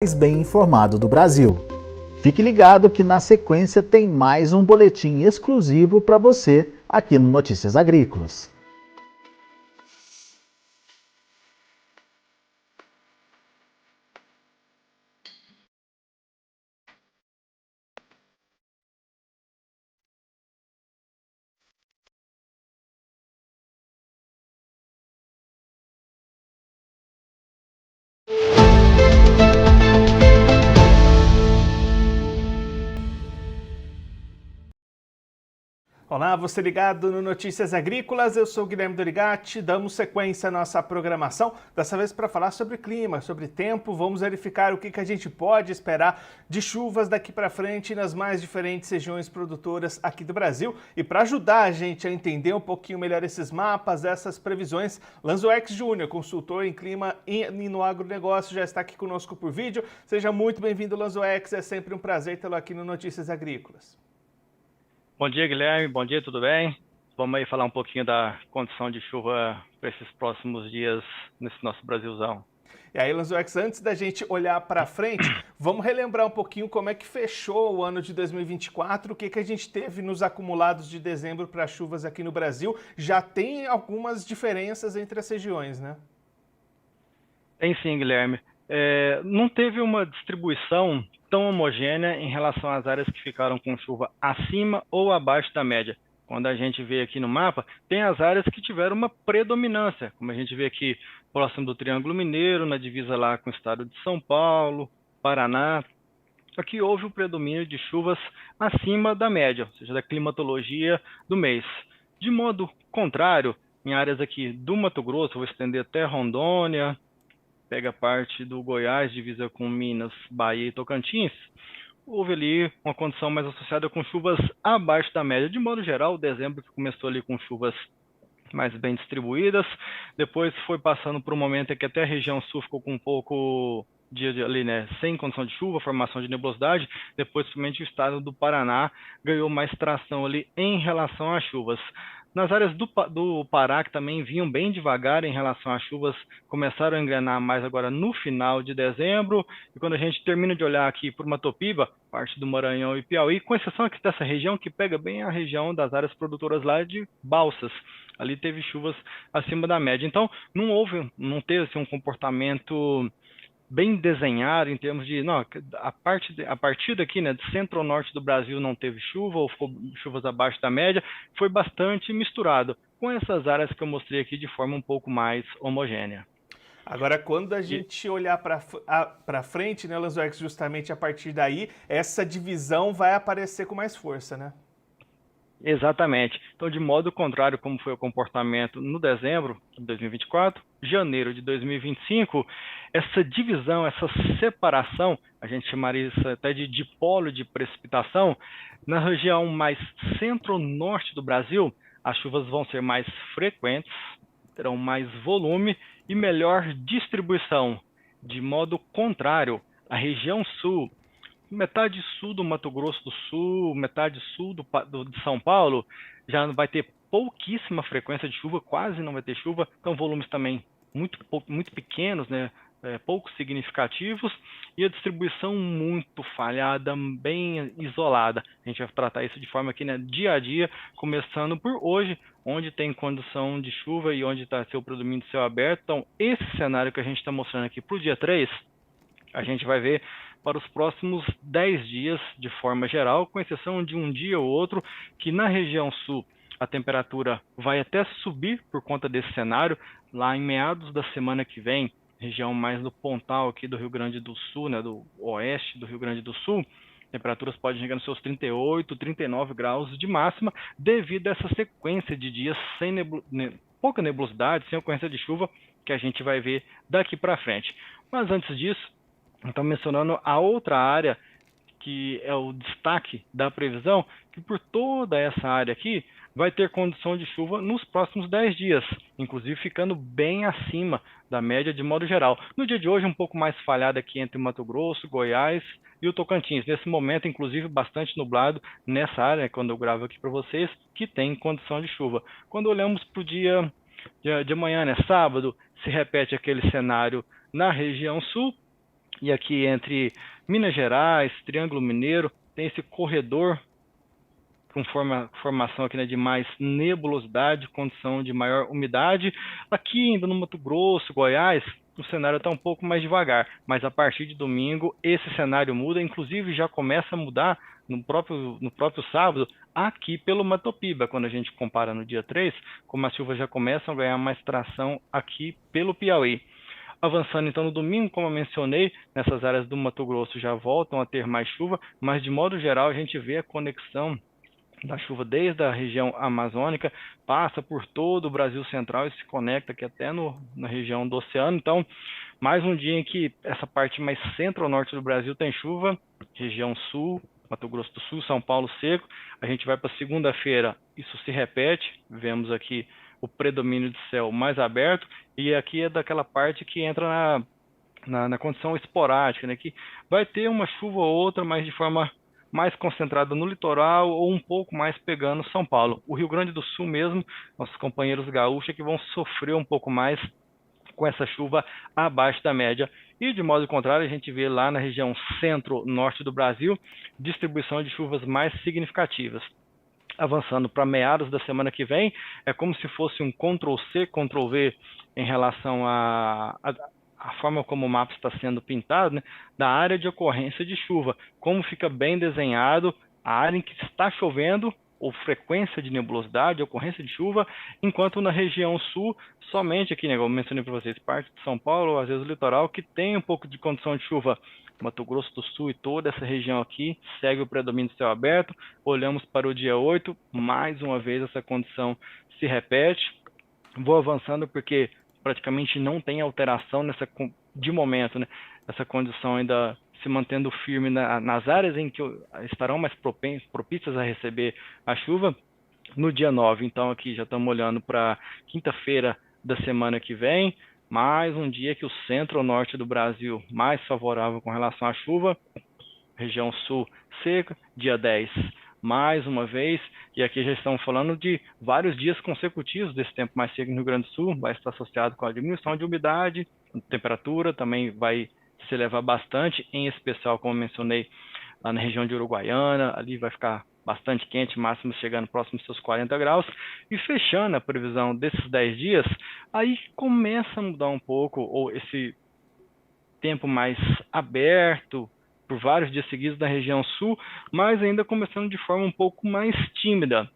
mais bem informado do Brasil. Fique ligado que na sequência tem mais um boletim exclusivo para você aqui no Notícias Agrícolas. Olá, você ligado no Notícias Agrícolas, eu sou o Guilherme Dorigatti, damos sequência à nossa programação, dessa vez para falar sobre clima, sobre tempo, vamos verificar o que a gente pode esperar de chuvas daqui para frente nas mais diferentes regiões produtoras aqui do Brasil. E para ajudar a gente a entender um pouquinho melhor esses mapas, essas previsões, Lanzoex Júnior, consultor em clima e no agronegócio, já está aqui conosco por vídeo. Seja muito bem-vindo, Lanzoex, é sempre um prazer tê-lo aqui no Notícias Agrícolas. Bom dia, Guilherme. Bom dia, tudo bem? Vamos aí falar um pouquinho da condição de chuva para esses próximos dias nesse nosso Brasilzão. E aí, Lanzoex, antes da gente olhar para frente, vamos relembrar um pouquinho como é que fechou o ano de 2024, o que a gente teve nos acumulados de dezembro para chuvas aqui no Brasil. Já tem algumas diferenças entre as regiões, né? Tem sim, Guilherme. Não teve uma distribuição tão homogênea em relação às áreas que ficaram com chuva acima ou abaixo da média. Quando a gente vê aqui no mapa, tem as áreas que tiveram uma predominância, como a gente vê aqui próximo do Triângulo Mineiro, na divisa lá com o estado de São Paulo, Paraná. Aqui houve o predomínio de chuvas acima da média, ou seja, da climatologia do mês. De modo contrário, em áreas aqui do Mato Grosso, vou estender até Rondônia, pega parte do Goiás, divisa com Minas, Bahia e Tocantins, houve ali uma condição mais associada com chuvas abaixo da média. De modo geral, dezembro começou ali com chuvas mais bem distribuídas, depois foi passando por um momento em que até a região sul ficou com um pouco ali, né, sem condição de chuva, formação de nebulosidade. Depois, principalmente o estado do Paraná ganhou mais tração ali em relação às chuvas. Nas áreas do Pará, que também vinham bem devagar em relação às chuvas, começaram a engrenar mais agora no final de dezembro. E quando a gente termina de olhar aqui para o Matopiba, parte do Maranhão e Piauí, com exceção aqui dessa região, que pega bem a região das áreas produtoras lá de Balsas, ali teve chuvas acima da média. Então, não teve assim, um comportamento bem desenhado em termos de, não, a partir daqui, né, do centro-norte do Brasil não teve chuva, ou ficou chuvas abaixo da média, foi bastante misturado com essas áreas que eu mostrei aqui de forma um pouco mais homogênea. Agora, quando a gente olhar para frente, né, Lanzoex, justamente a partir daí, essa divisão vai aparecer com mais força, né? Exatamente. Então, de modo contrário, como foi o comportamento no dezembro de 2024, janeiro de 2025, essa divisão, essa separação, a gente chamaria isso até de dipolo de precipitação, na região mais centro-norte do Brasil, as chuvas vão ser mais frequentes, terão mais volume e melhor distribuição. De modo contrário, a região sul, metade sul do Mato Grosso do Sul, metade sul de São Paulo, já vai ter pouquíssima frequência de chuva, quase não vai ter chuva, então volumes também muito pequenos, né? Pouco significativos, e a distribuição muito falhada, bem isolada. A gente vai tratar isso de forma aqui, né, dia a dia, começando por hoje, onde tem condição de chuva e onde está seu predomínio de céu aberto. Então, esse cenário que a gente está mostrando aqui para o dia 3, a gente vai ver para os próximos 10 dias, de forma geral, com exceção de um dia ou outro, que na região sul a temperatura vai até subir por conta desse cenário, lá em meados da semana que vem, região mais do Pontal aqui do Rio Grande do Sul, né, do oeste do Rio Grande do Sul, temperaturas podem chegar nos seus 38, 39 graus de máxima, devido a essa sequência de dias sem pouca nebulosidade, sem ocorrência de chuva, que a gente vai ver daqui para frente. Mas antes disso, então, mencionando a outra área, que é o destaque da previsão, que por toda essa área aqui, vai ter condição de chuva nos próximos 10 dias, inclusive ficando bem acima da média de modo geral. No dia de hoje, um pouco mais falhada aqui entre Mato Grosso, Goiás e o Tocantins. Nesse momento, inclusive, bastante nublado nessa área, quando eu gravo aqui para vocês, que tem condição de chuva. Quando olhamos para o dia de amanhã, né, sábado, se repete aquele cenário na região sul, E aqui entre Minas Gerais, Triângulo Mineiro, tem esse corredor com formação aqui, né, de mais nebulosidade, condição de maior umidade. Aqui ainda no Mato Grosso, Goiás, o cenário está um pouco mais devagar, mas a partir de domingo esse cenário muda, inclusive já começa a mudar no próprio sábado, aqui pelo Mato Piba, quando a gente compara no dia 3, como as chuvas já começam a ganhar mais tração aqui pelo Piauí. Avançando então no domingo, como eu mencionei, nessas áreas do Mato Grosso já voltam a ter mais chuva, mas de modo geral a gente vê a conexão da chuva desde a região amazônica, passa por todo o Brasil central e se conecta aqui até na região do oceano. Então, mais um dia em que essa parte mais centro-norte do Brasil tem chuva, região sul, Mato Grosso do Sul, São Paulo seco. A gente vai para segunda-feira, isso se repete, vemos aqui o predomínio de céu mais aberto, e aqui é daquela parte que entra na condição esporádica, né, que vai ter uma chuva ou outra, mas de forma mais concentrada no litoral ou um pouco mais pegando São Paulo. O Rio Grande do Sul mesmo, nossos companheiros gaúchos que vão sofrer um pouco mais com essa chuva abaixo da média. E de modo contrário, a gente vê lá na região centro-norte do Brasil, distribuição de chuvas mais significativas. Avançando para meados da semana que vem, é como se fosse um Ctrl+C, Ctrl+V em relação a forma como o mapa está sendo pintado, né, da área de ocorrência de chuva, como fica bem desenhado a área em que está chovendo, ou frequência de nebulosidade, ocorrência de chuva, enquanto na região sul, somente aqui, né, como eu mencionei para vocês, parte de São Paulo, às vezes o litoral, que tem um pouco de condição de chuva. Mato Grosso do Sul e toda essa região aqui segue o predomínio do céu aberto. Olhamos para o dia 8, mais uma vez essa condição se repete. Vou avançando porque praticamente não tem alteração de momento, né? Essa condição ainda se mantendo firme nas áreas em que estarão mais propícias a receber a chuva. No dia 9, então aqui já estamos olhando para quinta-feira da semana que vem, mais um dia que o centro-norte do Brasil mais favorável com relação à chuva, região sul seca, dia 10 mais uma vez, e aqui já estamos falando de vários dias consecutivos desse tempo mais seco no Rio Grande do Sul, vai estar associado com a diminuição de umidade, temperatura também vai se elevar bastante, em especial, como mencionei, lá na região de Uruguaiana, ali vai ficar bastante quente, máximo chegando próximo dos seus 40 graus, e fechando a previsão desses 10 dias, aí começa a mudar um pouco, ou esse tempo mais aberto, por vários dias seguidos na região sul, mas ainda começando de forma um pouco mais tímida.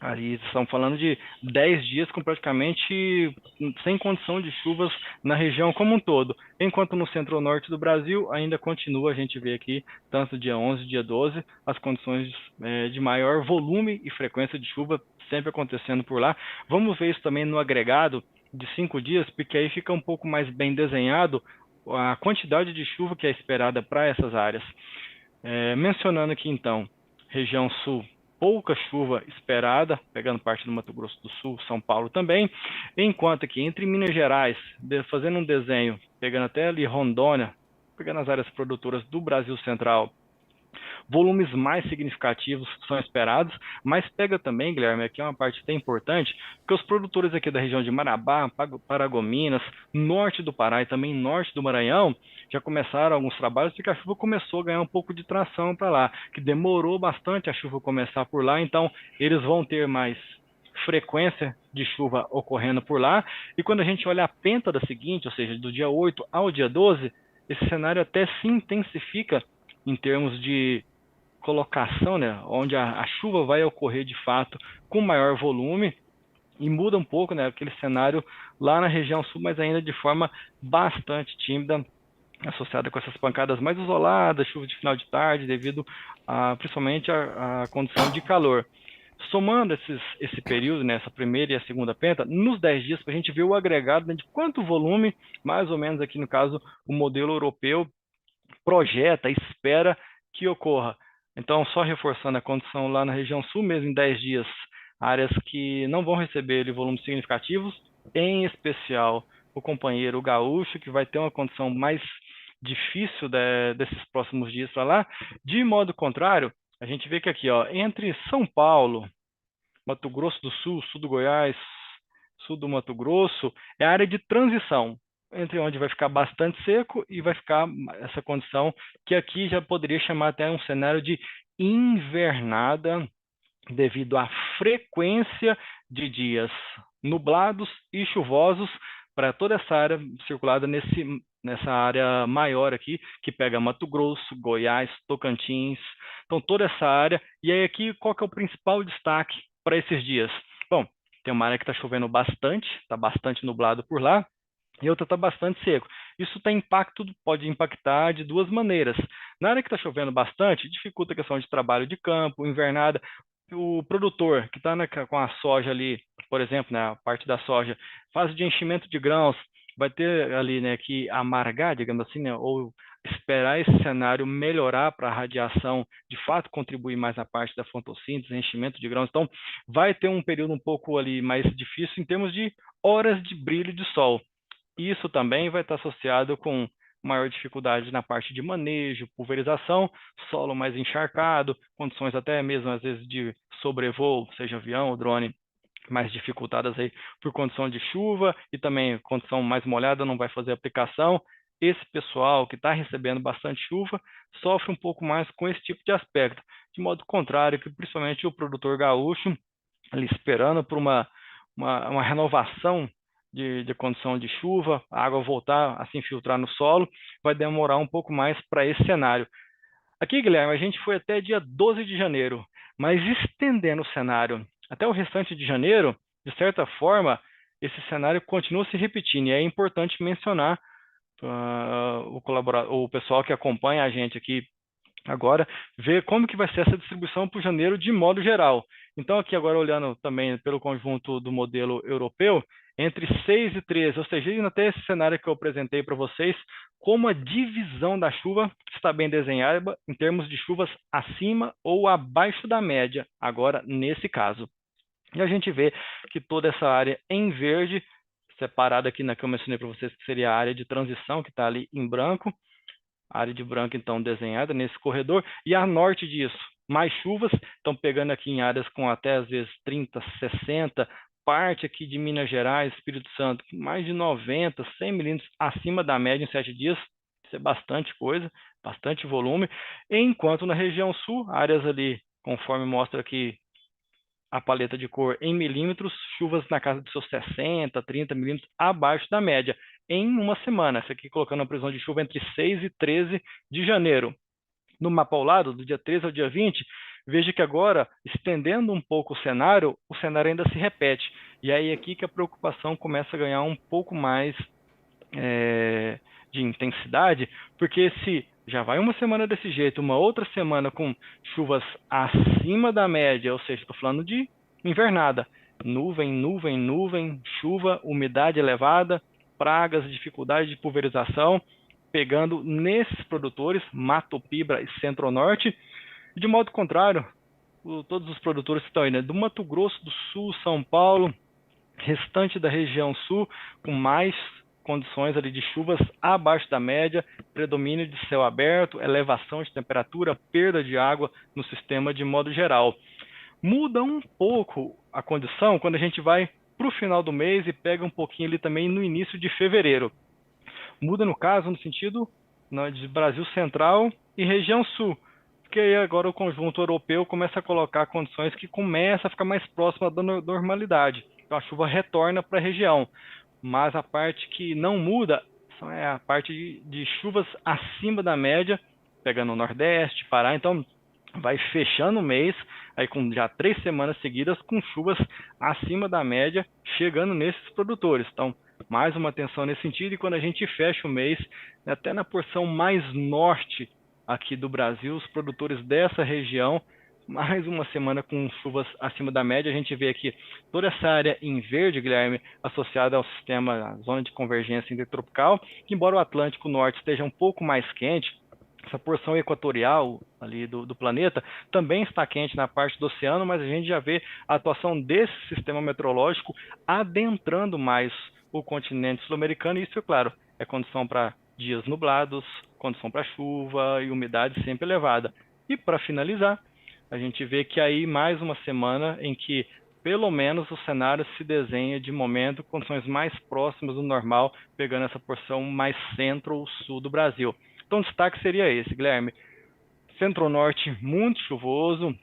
Ali estamos falando de 10 dias com praticamente sem condição de chuvas na região como um todo. Enquanto no centro-norte do Brasil ainda continua, a gente vê aqui, tanto dia 11 dia 12, as condições de maior volume e frequência de chuva sempre acontecendo por lá. Vamos ver isso também no agregado de 5 dias, porque aí fica um pouco mais bem desenhado a quantidade de chuva que é esperada para essas áreas. Mencionando aqui então, região sul, pouca chuva esperada, pegando parte do Mato Grosso do Sul, São Paulo também, enquanto aqui entre Minas Gerais, fazendo um desenho, pegando até ali Rondônia, pegando as áreas produtoras do Brasil Central, volumes mais significativos são esperados, mas pega também, Guilherme, aqui é uma parte até importante, porque os produtores aqui da região de Marabá, Paragominas, norte do Pará e também norte do Maranhão, já começaram alguns trabalhos porque a chuva começou a ganhar um pouco de tração para lá, que demorou bastante a chuva começar por lá, então eles vão ter mais frequência de chuva ocorrendo por lá, e quando a gente olha a pêntada seguinte, ou seja, do dia 8 ao dia 12, esse cenário até se intensifica em termos de colocação, né, onde a chuva vai ocorrer de fato com maior volume e muda um pouco, né, aquele cenário lá na região sul, mas ainda de forma bastante tímida, associada com essas pancadas mais isoladas, chuva de final de tarde, devido principalmente à condição de calor. Somando esse período, né, essa primeira e a segunda penta, nos 10 dias, para a gente ver o agregado, né, de quanto volume, mais ou menos aqui no caso, o modelo europeu projeta, espera que ocorra. Então, só reforçando a condição lá na região sul, mesmo em 10 dias, áreas que não vão receber volumes significativos, em especial o companheiro gaúcho, que vai ter uma condição mais difícil desses próximos dias para lá. De modo contrário, a gente vê que aqui, ó, entre São Paulo, Mato Grosso do Sul, sul do Goiás, sul do Mato Grosso, é a área de transição. entre onde vai ficar bastante seco e vai ficar essa condição que aqui já poderia chamar até um cenário de invernada, devido à frequência de dias nublados e chuvosos para toda essa área circulada nessa área maior aqui, que pega Mato Grosso, Goiás, Tocantins, então toda essa área. E aí aqui, qual que é o principal destaque para esses dias? Bom, tem uma área que está chovendo bastante, está bastante nublado por lá, e outra está bastante seco. Isso tem impacto, pode impactar de duas maneiras. Na área que está chovendo bastante, dificulta a questão de trabalho de campo, invernada. O produtor que está com a soja ali, por exemplo, na parte da soja, fase de enchimento de grãos, vai ter ali, né, que amargar, digamos assim, né, ou esperar esse cenário melhorar para a radiação, de fato contribuir mais na parte da fotossíntese, enchimento de grãos. Então, vai ter um período um pouco ali mais difícil em termos de horas de brilho de sol. Isso também vai estar associado com maior dificuldade na parte de manejo, pulverização, solo mais encharcado, condições até mesmo às vezes de sobrevoo, seja avião ou drone, mais dificultadas aí por condição de chuva e também condição mais molhada, não vai fazer aplicação. Esse pessoal que está recebendo bastante chuva sofre um pouco mais com esse tipo de aspecto, de modo contrário que principalmente o produtor gaúcho, ali esperando por uma renovação de condição de chuva, a água voltar a se infiltrar no solo, vai demorar um pouco mais para esse cenário. Aqui, Guilherme, a gente foi até dia 12 de janeiro, mas estendendo o cenário até o restante de janeiro, de certa forma, esse cenário continua se repetindo, e é importante mencionar o pessoal que acompanha a gente aqui agora, ver como que vai ser essa distribuição para o janeiro de modo geral. Então, aqui agora olhando também pelo conjunto do modelo europeu, entre 6 e 13, ou seja, indo até esse cenário que eu apresentei para vocês, como a divisão da chuva está bem desenhada em termos de chuvas acima ou abaixo da média, agora nesse caso. E a gente vê que toda essa área em verde, separada aqui na que eu mencionei para vocês, que seria a área de transição, que está ali em branco, a área de branco, então, desenhada nesse corredor, e a norte disso, mais chuvas, estão pegando aqui em áreas com até, às vezes, 30, 60, parte aqui de Minas Gerais, Espírito Santo, mais de 90, 100 milímetros acima da média em 7 dias, isso é bastante coisa, bastante volume, enquanto na região sul, áreas ali, conforme mostra aqui a paleta de cor em milímetros, chuvas na casa de seus 60, 30 milímetros abaixo da média, em uma semana. Essa aqui colocando a previsão de chuva entre 6 e 13 de janeiro. No mapa ao lado, do dia 13 ao dia 20, veja que agora, estendendo um pouco o cenário ainda se repete. E aí aqui que a preocupação começa a ganhar um pouco mais de intensidade, porque se já vai uma semana desse jeito, uma outra semana com chuvas acima da média, ou seja, estou falando de invernada, nuvem, nuvem, nuvem, chuva, umidade elevada, pragas, dificuldade de pulverização, pegando nesses produtores, Mato Piba e Centro-Norte. De modo contrário, todos os produtores que estão aí, né, do Mato Grosso do Sul, São Paulo, restante da região sul, com mais condições ali de chuvas abaixo da média, predomínio de céu aberto, elevação de temperatura, perda de água no sistema de modo geral. Muda um pouco a condição quando a gente vai para o final do mês e pega um pouquinho ali também no início de fevereiro. Muda no caso no sentido de Brasil Central e região sul, porque aí agora o conjunto europeu começa a colocar condições que começa a ficar mais próxima da normalidade. Então a chuva retorna para a região, mas a parte que não muda é a parte de chuvas acima da média, pegando o Nordeste, Pará. Então vai fechando o mês, aí com já 3 semanas seguidas com chuvas acima da média, chegando nesses produtores. Então, mais uma atenção nesse sentido, e quando a gente fecha o mês, até na porção mais norte aqui do Brasil, os produtores dessa região, mais uma semana com chuvas acima da média. A gente vê aqui toda essa área em verde, Guilherme, associada ao sistema, à zona de convergência intertropical, que embora o Atlântico Norte esteja um pouco mais quente, essa porção equatorial ali do planeta também está quente na parte do oceano, mas a gente já vê a atuação desse sistema meteorológico adentrando mais o continente sul-americano, e isso, é claro, é condição para dias nublados, condição para chuva e umidade sempre elevada. E para finalizar, a gente vê que aí mais uma semana em que pelo menos o cenário se desenha de momento condições mais próximas do normal, pegando essa porção mais centro ou sul do Brasil. Então o destaque seria esse, Guilherme. Centro-norte muito chuvoso,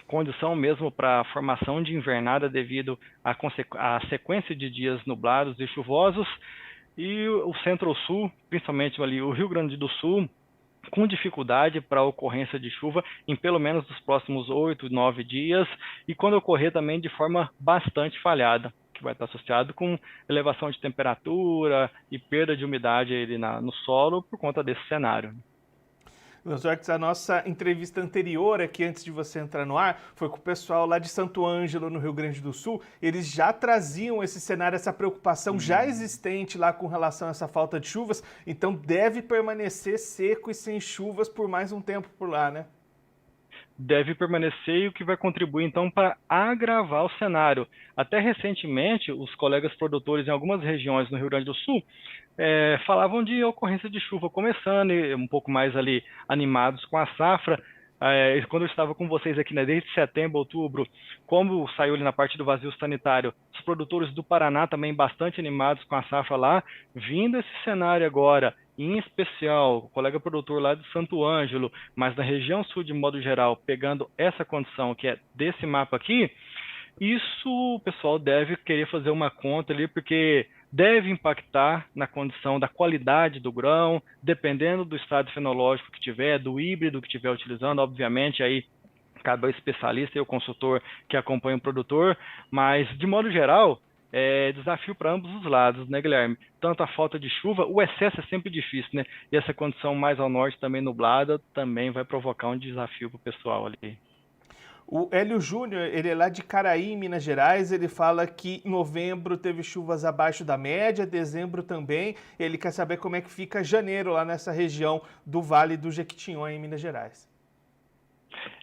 condição mesmo para formação de invernada devido à sequência de dias nublados e chuvosos, e o centro-sul, principalmente ali o Rio Grande do Sul, com dificuldade para a ocorrência de chuva em pelo menos os próximos 8, 9 dias, e quando ocorrer também de forma bastante falhada, que vai estar associado com elevação de temperatura e perda de umidade ali no solo por conta desse cenário. Lanzox, a nossa entrevista anterior aqui, antes de você entrar no ar, foi com o pessoal lá de Santo Ângelo, no Rio Grande do Sul. Eles já traziam esse cenário, essa preocupação já existente lá com relação a essa falta de chuvas, então deve permanecer seco e sem chuvas por mais um tempo por lá, né? Deve permanecer, e o que vai contribuir então para agravar o cenário. Até recentemente, os colegas produtores em algumas regiões no Rio Grande do Sul falavam de ocorrência de chuva começando, e um pouco mais ali animados com a safra. Quando eu estava com vocês aqui, né, desde setembro, outubro, como saiu ali na parte do vazio sanitário, os produtores do Paraná também bastante animados com a safra lá, vindo esse cenário agora, em especial, o colega produtor lá de Santo Ângelo, mas na região sul de modo geral, pegando essa condição que é desse mapa aqui, isso o pessoal deve querer fazer uma conta ali, porque deve impactar na condição da qualidade do grão, dependendo do estado fenológico que tiver, do híbrido que estiver utilizando, obviamente, aí cabe ao especialista e ao consultor que acompanha o produtor, mas, de modo geral, é desafio para ambos os lados, né, Guilherme? Tanto a falta de chuva, o excesso é sempre difícil, né? E essa condição mais ao norte, também nublada, também vai provocar um desafio para o pessoal ali. O Hélio Júnior, ele é lá de Caraí, Minas Gerais, ele fala que em novembro teve chuvas abaixo da média, dezembro também. Ele quer saber como é que fica janeiro lá nessa região do Vale do Jequitinhonha, em Minas Gerais.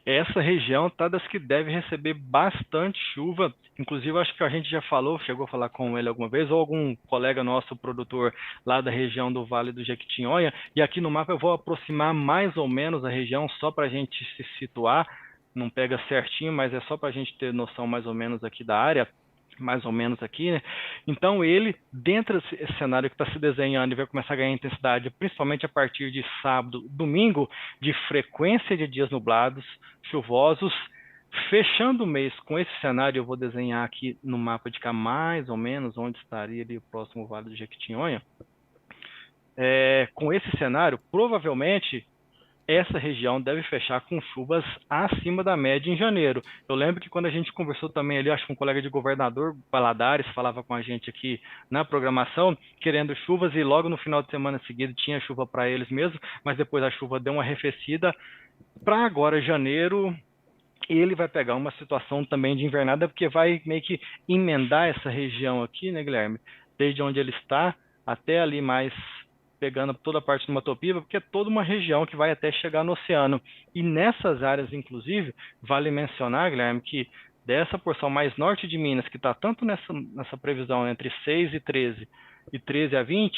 Essa região está das que deve receber bastante chuva, inclusive acho que a gente já chegou a falar com ele alguma vez, ou algum colega nosso, produtor lá da região do Vale do Jequitinhonha, e aqui no mapa eu vou aproximar mais ou menos a região só para a gente se situar, não pega certinho, mas é só para a gente ter noção mais ou menos aqui da área, mais ou menos aqui, né? Então ele, dentro desse cenário que está se desenhando, ele vai começar a ganhar intensidade, principalmente a partir de sábado, domingo, de frequência de dias nublados, chuvosos, fechando o mês com esse cenário. Eu vou desenhar aqui no mapa de cá mais ou menos onde estaria ali o próximo Vale do Jequitinhonha. Com esse cenário, provavelmente essa região deve fechar com chuvas acima da média em janeiro. Eu lembro que quando a gente conversou também ali, acho que um colega de governador, Valadares, falava com a gente aqui na programação, querendo chuvas, e logo no final de semana seguido tinha chuva para eles mesmo, mas depois a chuva deu uma arrefecida. Para agora, janeiro, ele vai pegar uma situação também de invernada, porque vai meio que emendar essa região aqui, né, Guilherme? Desde onde ele está até ali mais pegando toda a parte do Mato Piba, porque é toda uma região que vai até chegar no oceano. E nessas áreas, inclusive, vale mencionar, Guilherme, que dessa porção mais norte de Minas, que está tanto nessa previsão entre 6 e 13 e 13 a 20,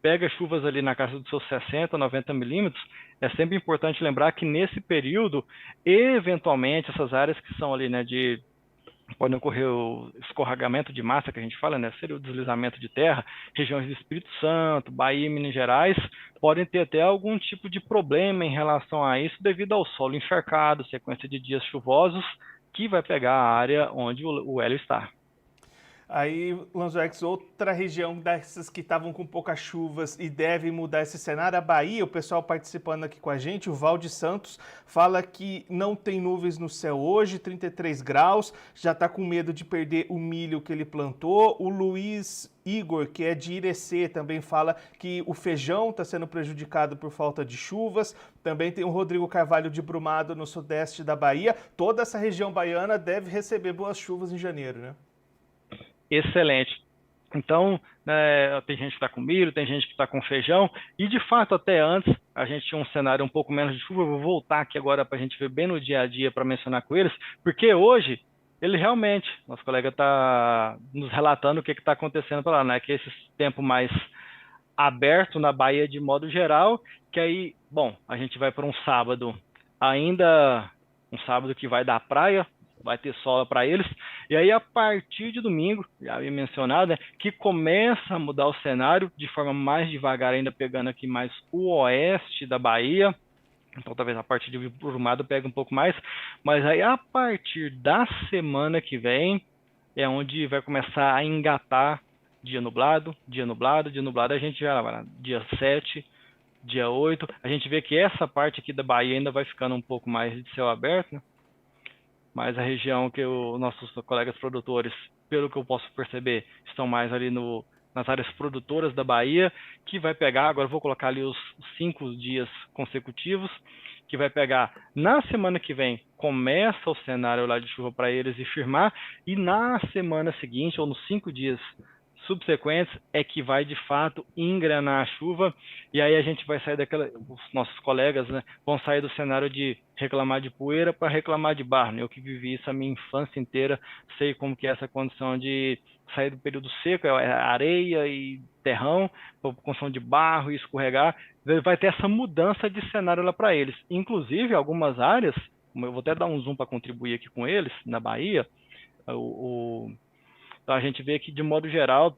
pega chuvas ali na casa dos seus 60, 90 milímetros. É sempre importante lembrar que nesse período, eventualmente, essas áreas que são ali, né, pode ocorrer o escorregamento de massa, que a gente fala, né? Seria o deslizamento de terra, regiões do Espírito Santo, Bahia e Minas Gerais, podem ter até algum tipo de problema em relação a isso, devido ao solo encharcado, sequência de dias chuvosos, que vai pegar a área onde o Hélio está. Aí, Lanzox, outra região dessas que estavam com poucas chuvas e deve mudar esse cenário, a Bahia, o pessoal participando aqui com a gente, o Valde Santos, fala que não tem nuvens no céu hoje, 33 graus, já está com medo de perder o milho que ele plantou. O Luiz Igor, que é de Irecê, também fala que o feijão está sendo prejudicado por falta de chuvas. Também tem o Rodrigo Carvalho de Brumado, no sudeste da Bahia. Toda essa região baiana deve receber boas chuvas em janeiro, né? Excelente. Então, tem gente que está com milho, tem gente que está com feijão, e de fato até antes a gente tinha um cenário um pouco menos de chuva. Eu vou voltar aqui agora para a gente ver bem no dia a dia para mencionar com eles, porque hoje ele realmente, nosso colega está nos relatando o que está acontecendo para lá, né? Que esse tempo mais aberto na Bahia de modo geral, que aí, bom, a gente vai para um sábado, ainda um sábado que vai dar praia, vai ter sol para eles, E aí, a partir de domingo, já havia mencionado, né, que começa a mudar o cenário de forma mais devagar, ainda pegando aqui mais o oeste da Bahia. Então, talvez a partir de Brumado pegue um pouco mais. Mas aí, a partir da semana que vem, é onde vai começar a engatar dia nublado, dia nublado, dia nublado. A gente já vai lá, dia 7, dia 8. A gente vê que essa parte aqui da Bahia ainda vai ficando um pouco mais de céu aberto, né? Mas a região que os nossos colegas produtores, pelo que eu posso perceber, estão mais ali nas áreas produtoras da Bahia, que vai pegar, agora eu vou colocar ali os 5 dias consecutivos, que vai pegar na semana que vem, começa o cenário lá de chuva para eles e firmar, e na semana seguinte, ou nos 5 dias subsequentes, é que vai de fato engrenar a chuva, e aí a gente vai sair os nossos colegas, né, vão sair do cenário de reclamar de poeira para reclamar de barro, né? Eu que vivi isso a minha infância inteira, sei como que é essa condição de sair do período seco, é areia e terrão, condição de barro e escorregar, vai ter essa mudança de cenário lá para eles. Inclusive, algumas áreas, eu vou até dar um zoom para contribuir aqui com eles, na Bahia, então a gente vê que, de modo geral,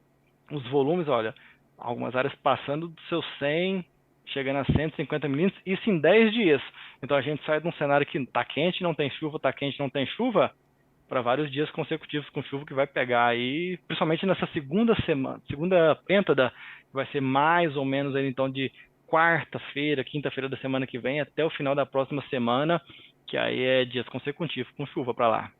os volumes, olha, algumas áreas passando dos seus 100, chegando a 150 milímetros, isso em 10 dias. Então a gente sai de um cenário que está quente, não tem chuva, está quente, não tem chuva, para vários dias consecutivos com chuva, que vai pegar aí, principalmente nessa segunda pêntada, que vai ser mais ou menos aí, então, de quarta-feira, quinta-feira da semana que vem, até o final da próxima semana, que aí é dias consecutivos com chuva para lá.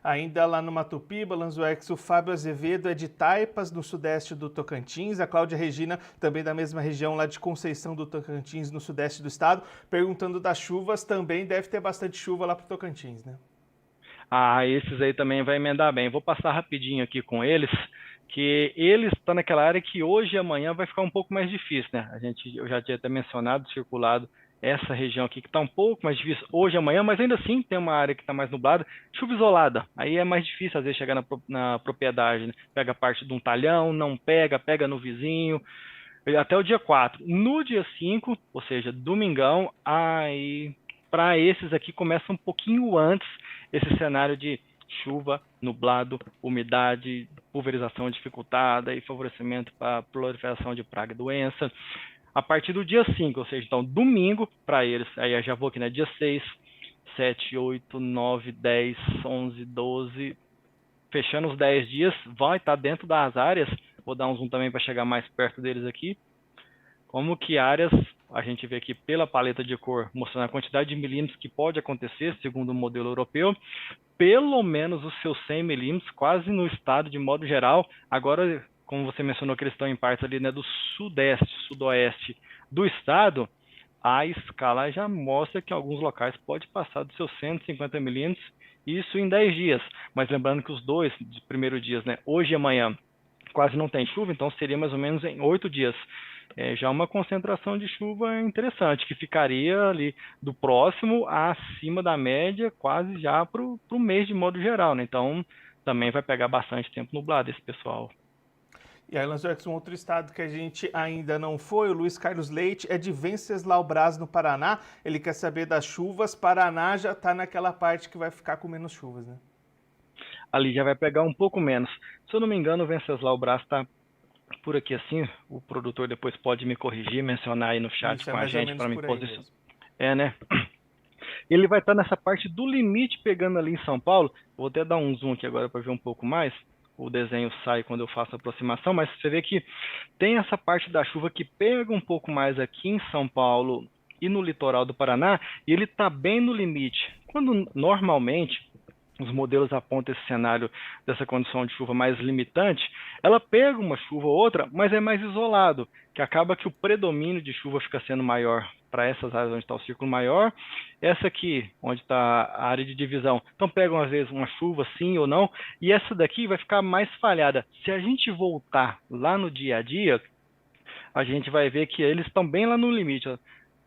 Ainda lá no Matopiba, Lanzoex, o Fábio Azevedo é de Taipas, no sudeste do Tocantins. A Cláudia Regina, também da mesma região lá de Conceição do Tocantins, no sudeste do estado, perguntando das chuvas. Também deve ter bastante chuva lá para o Tocantins, né? Esses aí também vai emendar bem. Vou passar rapidinho aqui com eles, que eles estão naquela área que hoje e amanhã vai ficar um pouco mais difícil, né? Eu já tinha até mencionado, circulado, essa região aqui que está um pouco mais difícil hoje e amanhã, mas ainda assim tem uma área que está mais nublada, chuva isolada. Aí é mais difícil, às vezes, chegar na propriedade, né? Pega parte de um talhão, não pega no vizinho, até o dia 4. No dia 5, ou seja, domingão, aí para esses aqui começa um pouquinho antes esse cenário de chuva, nublado, umidade, pulverização dificultada e favorecimento para a proliferação de praga e doença. A partir do dia 5, ou seja, então domingo para eles, aí eu já vou aqui, né, dia 6, 7, 8, 9, 10, 11, 12, fechando os 10 dias, vai estar dentro das áreas, vou dar um zoom também para chegar mais perto deles aqui, como que áreas, a gente vê aqui pela paleta de cor, mostrando a quantidade de milímetros que pode acontecer, segundo o modelo europeu, pelo menos os seus 100 milímetros, quase no estado de modo geral. Agora, como você mencionou que eles estão em partes ali, né, do sudeste, sudoeste do estado, a escala já mostra que em alguns locais pode passar dos seus 150 milímetros, isso em 10 dias. Mas lembrando que os dois primeiros dias, né, hoje e amanhã, quase não tem chuva, então seria mais ou menos em 8 dias. Já uma concentração de chuva interessante, que ficaria ali do próximo acima da média, quase já para o mês de modo geral, né? Então, também vai pegar bastante tempo nublado esse pessoal. E aí, Lanzoex, um outro estado que a gente ainda não foi, o Luiz Carlos Leite, é de Venceslau Braz, no Paraná. Ele quer saber das chuvas. Paraná já está naquela parte que vai ficar com menos chuvas, né? Ali já vai pegar um pouco menos. Se eu não me engano, o Venceslau Braz está por aqui assim, o produtor depois pode me corrigir, mencionar aí no chat isso, com a gente para me posicionar. Né? Ele vai estar nessa parte do limite pegando ali em São Paulo. Vou até dar um zoom aqui agora para ver um pouco mais. O desenho sai quando eu faço a aproximação, mas você vê que tem essa parte da chuva que pega um pouco mais aqui em São Paulo e no litoral do Paraná, e ele está bem no limite. Quando normalmente os modelos apontam esse cenário dessa condição de chuva mais limitante, ela pega uma chuva ou outra, mas é mais isolado, que acaba que o predomínio de chuva fica sendo maior para essas áreas onde está o círculo maior, essa aqui, onde está a área de divisão. Então pegam às vezes uma chuva sim ou não, e essa daqui vai ficar mais falhada. Se a gente voltar lá no dia a dia, a gente vai ver que eles estão bem lá no limite.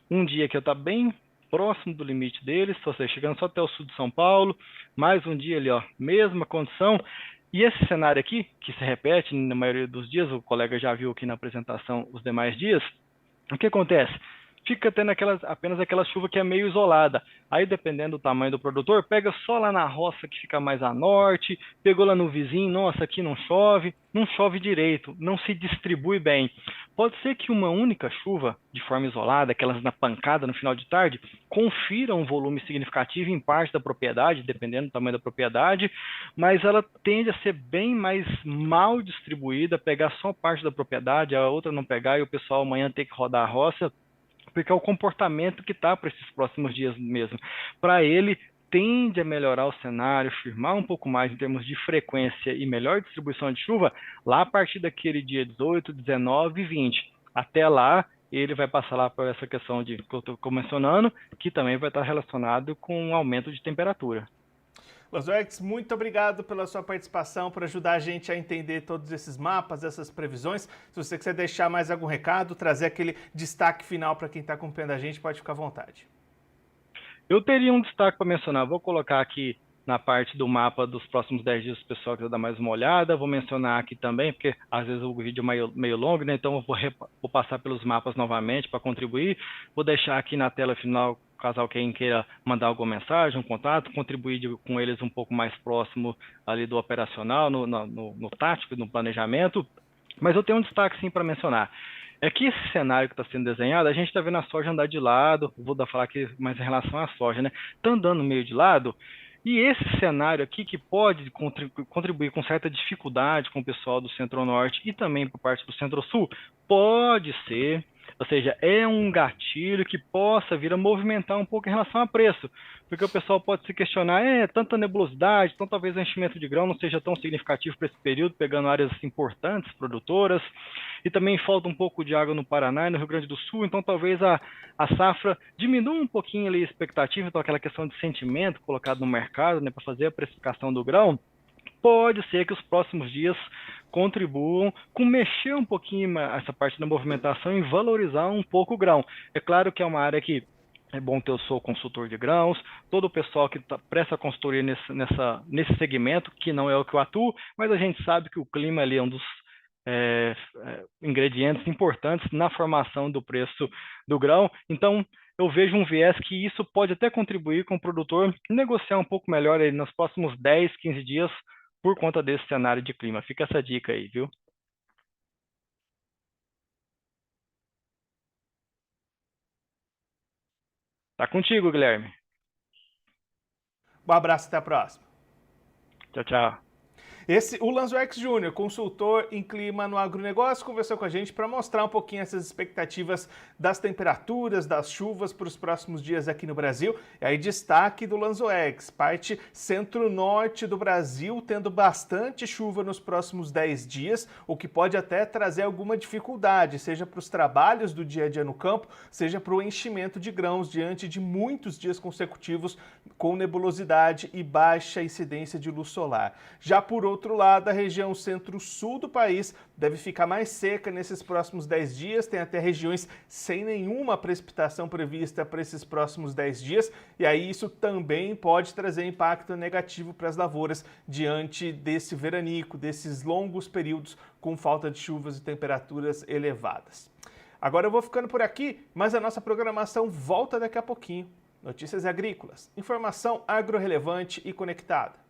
Um dia que está bem próximo do limite deles, ou seja, chegando só até o sul de São Paulo, mais um dia ali, ó, mesma condição, e esse cenário aqui, que se repete na maioria dos dias, o colega já viu aqui na apresentação os demais dias, o que acontece? fica tendo apenas aquela chuva que é meio isolada. Aí, dependendo do tamanho do produtor, pega só lá na roça que fica mais a norte, pegou lá no vizinho, nossa, aqui não chove direito, não se distribui bem. Pode ser que uma única chuva, de forma isolada, aquelas na pancada no final de tarde, confira um volume significativo em parte da propriedade, dependendo do tamanho da propriedade, mas ela tende a ser bem mais mal distribuída, pegar só parte da propriedade, a outra não pegar, e o pessoal amanhã ter que rodar a roça, porque é o comportamento que está para esses próximos dias mesmo. Para ele, tende a melhorar o cenário, firmar um pouco mais em termos de frequência e melhor distribuição de chuva lá a partir daquele dia 18, 19 e 20. Até lá, ele vai passar lá por essa questão que eu estou mencionando, que também vai estar relacionado com um aumento de temperatura. Lanzoex, muito obrigado pela sua participação, por ajudar a gente a entender todos esses mapas, essas previsões. Se você quiser deixar mais algum recado, trazer aquele destaque final para quem está acompanhando a gente, pode ficar à vontade. Eu teria um destaque para mencionar, vou colocar aqui na parte do mapa dos próximos 10 dias, o pessoal quiser dar mais uma olhada, vou mencionar aqui também, porque às vezes o vídeo é meio longo, né? Então eu vou passar pelos mapas novamente para contribuir, vou deixar aqui na tela final, caso alguém queira mandar alguma mensagem, um contato, contribuir com eles um pouco mais próximo ali do operacional, no tático, no planejamento, mas eu tenho um destaque sim para mencionar. É que esse cenário que está sendo desenhado, a gente está vendo a soja andar de lado, vou falar aqui mais em relação à soja, né? Está andando meio de lado, e esse cenário aqui que pode contribuir com certa dificuldade com o pessoal do Centro-Norte e também por parte do Centro-Sul, pode ser, ou seja, é um gatilho que possa vir a movimentar um pouco em relação a preço, porque o pessoal pode se questionar, tanta nebulosidade, então talvez o enchimento de grão não seja tão significativo para esse período, pegando áreas importantes, produtoras, e também falta um pouco de água no Paraná e no Rio Grande do Sul, então talvez a safra diminua um pouquinho ali a expectativa, então aquela questão de sentimento colocado no mercado, né, para fazer a precificação do grão, pode ser que os próximos dias contribuam com mexer um pouquinho essa parte da movimentação e valorizar um pouco o grão. É claro que é uma área que é bom ter, eu sou consultor de grãos, todo o pessoal que presta consultoria nesse segmento, que não é o que eu atuo, mas a gente sabe que o clima ali é um dos ingredientes importantes na formação do preço do grão. Então, eu vejo um viés que isso pode até contribuir com o produtor negociar um pouco melhor aí nos próximos 10, 15 dias por conta desse cenário de clima. Fica essa dica aí, viu? Tá contigo, Guilherme. Um abraço, até a próxima. Tchau, tchau. O Lanzoex Júnior, consultor em clima no agronegócio, conversou com a gente para mostrar um pouquinho essas expectativas das temperaturas, das chuvas para os próximos dias aqui no Brasil. E aí destaque do Lanzoex, parte centro-norte do Brasil, tendo bastante chuva nos próximos 10 dias, o que pode até trazer alguma dificuldade, seja para os trabalhos do dia a dia no campo, seja para o enchimento de grãos diante de muitos dias consecutivos com nebulosidade e baixa incidência de luz solar. Já por outro lado, a região centro-sul do país deve ficar mais seca nesses próximos 10 dias, tem até regiões sem nenhuma precipitação prevista para esses próximos 10 dias, e aí isso também pode trazer impacto negativo para as lavouras diante desse veranico, desses longos períodos com falta de chuvas e temperaturas elevadas. Agora eu vou ficando por aqui, mas a nossa programação volta daqui a pouquinho. Notícias agrícolas, informação agro-relevante e conectada.